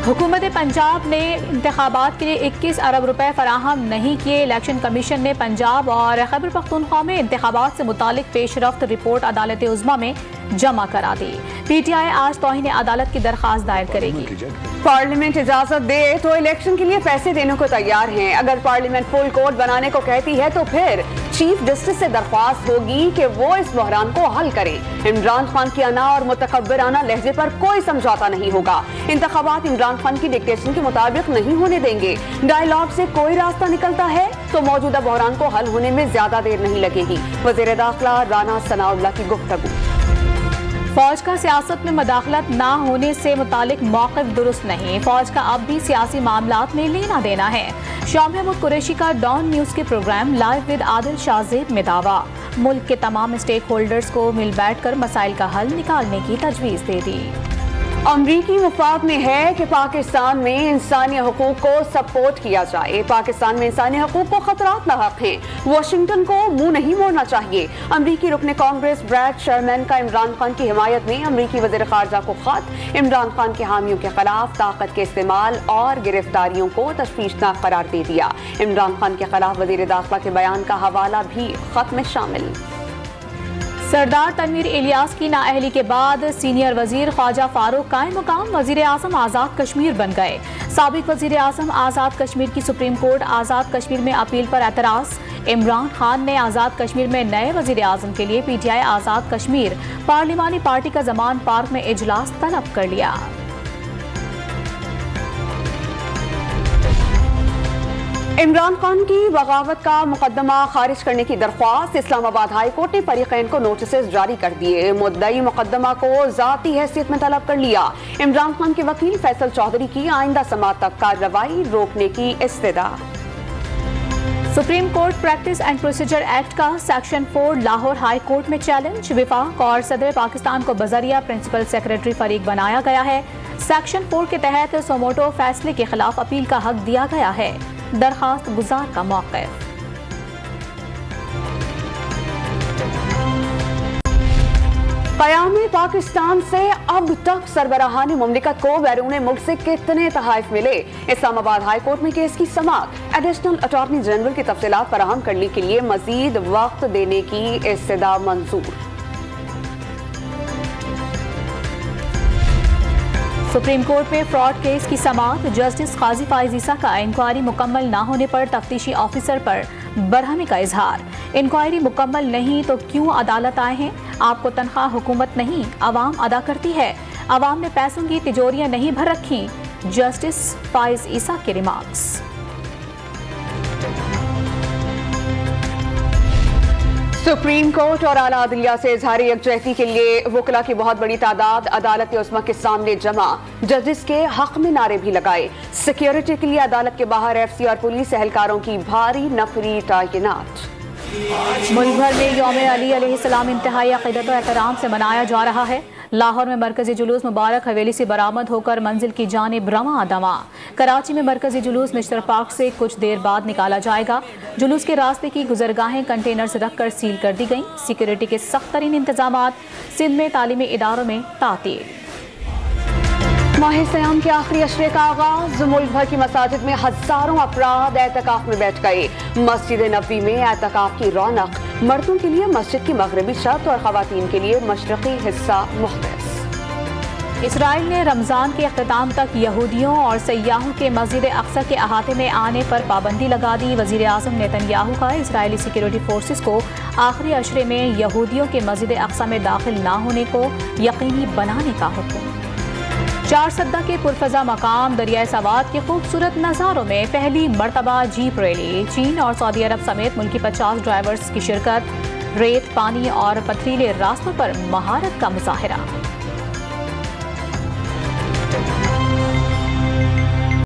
हुकूमत पंजाब ने इंतखाबात के लिए 21 अरब रुपए फराहम नहीं किए। इलेक्शन कमीशन ने पंजाब और खैबर पख्तूनख्वा में इंतखाबात से मुतालिक पेशरफ्त रिपोर्ट अदालत उज़्मा में जमा करा दी। PTI आज तौहीन अदालत की दरख्वास्त दायर करेगी। पार्लियामेंट इजाजत दे तो इलेक्शन के लिए पैसे देने को तैयार हैं। अगर पार्लियामेंट फुल कोर्ट बनाने को कहती है तो फिर चीफ जस्टिस से दरख्वास्त होगी कि वो इस बहरान को हल करें। इमरान खान की अना और मुतकब्बिराना लहजे पर कोई समझौता नहीं होगा। इंतखाबात इमरान खान की डिक्टेशन के मुताबिक नहीं होने देंगे। डायलॉग से कोई रास्ता निकलता है तो मौजूदा बहरान को हल होने में ज्यादा देर नहीं लगेगी। वज़ीर दाखिला राना सनाउल्लाह की गुफ्तगू। फौज का सियासत में मदाखलत ना होने से मुतालिक मौक़िफ़ दुरुस्त नहीं। फौज का अब भी सियासी मामलात में लेना देना है। शाह महमूद कुरैशी का डॉन न्यूज़ के program live with Adil Shahzeb में दावा। मुल्क के तमाम स्टेक होल्डर्स को मिल बैठ कर मसाइल का हल निकालने की तजवीज़ दे दी। अमरीकी मुफाद में है कि पाकिस्तान में इंसानी हकूक को सपोर्ट किया जाए। पाकिस्तान में इंसानी हकूक को खतरात लाहक हैं। वाशिंगटन को मुंह नहीं मोड़ना चाहिए। अमरीकी रुकने कांग्रेस ब्रैड शर्मैन का इमरान खान की हिमायत में अमरीकी वज़ीर ख़ारजा को खत। इमरान खान के हामियों के खिलाफ ताकत के इस्तेमाल और गिरफ्तारियों को तशवीशनाक करार दे दिया। इमरान खान के खिलाफ वज़ीर दाखिला के बयान का हवाला भी खत में शामिल। सरदार तनवीर इलियास की नाअहली के बाद सीनियर वजीर ख्वाजा फारूक कायम मुकाम वजीर आज़म आज़ाद कश्मीर बन गए। साबिक वजीर आज़म आज़ाद कश्मीर की सुप्रीम कोर्ट आज़ाद कश्मीर में अपील पर एतराज़। इमरान खान ने आज़ाद कश्मीर में नए वजीर आज़म के लिए PTI आज़ाद कश्मीर पार्लिमानी पार्टी का जमान पार्क में इजलास तलब कर लिया। इमरान खान की बगावत का मुकदमा खारिज करने की दरख्वास्त। इस्लामाबाद हाई कोर्ट ने फरीकैन को नोटिस जारी कर दिए। मुद्दई मुकदमा को जाती हैसियत में तलब कर लिया। इमरान खान के वकील फैसल चौधरी की आइंदा समाअत तक कार्रवाई रोकने की इस्तदा। Supreme Court practice and procedure act का सेक्शन 4 लाहौर हाई कोर्ट में चैलेंज। विफाक और सदर पाकिस्तान को बजरिया प्रिंसिपल सेक्रेटरी फरीक बनाया गया है। सेक्शन 4 के तहत सोमोटो फैसले के खिलाफ अपील का हक दिया गया है। दरखास्त गुजार का मौक़िफ़। क़याम पाकिस्तान से अब तक सरबराहान मुमलिकत को बैरून मुल्क से कितने तहाइफ मिले। इस्लामाबाद हाई कोर्ट में केस की समाअत। एडिशनल अटॉर्नी जनरल की तफसीलात फराहम करने के लिए मजीद वक्त देने की इस्तदा मंजूर। सुप्रीम कोर्ट में फ्रॉड केस की समाअत। जस्टिस काजी फाइज ईसा का इंक्वायरी मुकम्मल न होने पर तफ्तीशी ऑफिसर पर बरहमी का इजहार। इंक्वायरी मुकम्मल नहीं तो क्यों अदालत आए हैं? आपको तनख्वाह हुकूमत नहीं अवाम अदा करती है। अवाम ने पैसों की तिजोरियां नहीं भर रखी। जस्टिस फाइज ईसा के रिमार्क्स। सुप्रीम कोर्ट और आला अदलिया से इजहारी यकजहती के लिए वकला की बहुत बड़ी तादाद अदालत उज़्मा के सामने जमा। जजेस के हक में नारे भी लगाए। सिक्योरिटी के लिए अदालत के बाहर FC और पुलिस एहलकारों की भारी नफरी तैनात। मुल्क भर में यौम अली अलैहिस्सलाम इंतहाई अक़ीदत और एहतराम से मनाया जा रहा है। लाहौर में मरकजी जुलूस मुबारक हवेली से बरामद होकर मंजिल की जानिब रवां दवा। कराची में मरकजी जुलूस मिस्टर पार्क से कुछ देर बाद निकाला जाएगा। जुलूस के रास्ते की गुजरगाहें कंटेनर से रखकर सील कर दी गईं। सिक्योरिटी के सख्त तरीन इंतजामात। सिंध में तालीमी इदारों में तातील। माह सयाम के आखिरी अशरे का आगाज। मुल्क भर की मसाजिद में हजारों अफराद एतकाफ में बैठ गए। मस्जिद नबवी में एतकाफ की रौनक। मर्दों के लिए मस्जिद की मगरबी छत और खवातीन के लिए मशरकी हिस्सा मुख्तस। इसराइल ने रमजान के अख्ताम तक यहूदियों और सयाहों के मस्जिद अक्सा के अहाते में आने पर पाबंदी लगा दी। वजीर आज़म नेतन्याहू का इजरायली सिक्योरिटी फोर्सेस को आखिरी अशरे में यहूदियों के मस्जिद अक्सा में दाखिल न होने को यकीनी बनाने का हुक्म। चार सद्दा के पुरफजा मकाम दरियाए सवात के खूबसूरत नज़ारों में पहली मरतबा जीप रैली। चीन और सऊदी अरब समेत मुल्क की 50 ड्राइवर्स की शिरकत। रेत, पानी और पथरीले रास्तों पर महारत का मुजाहिरा।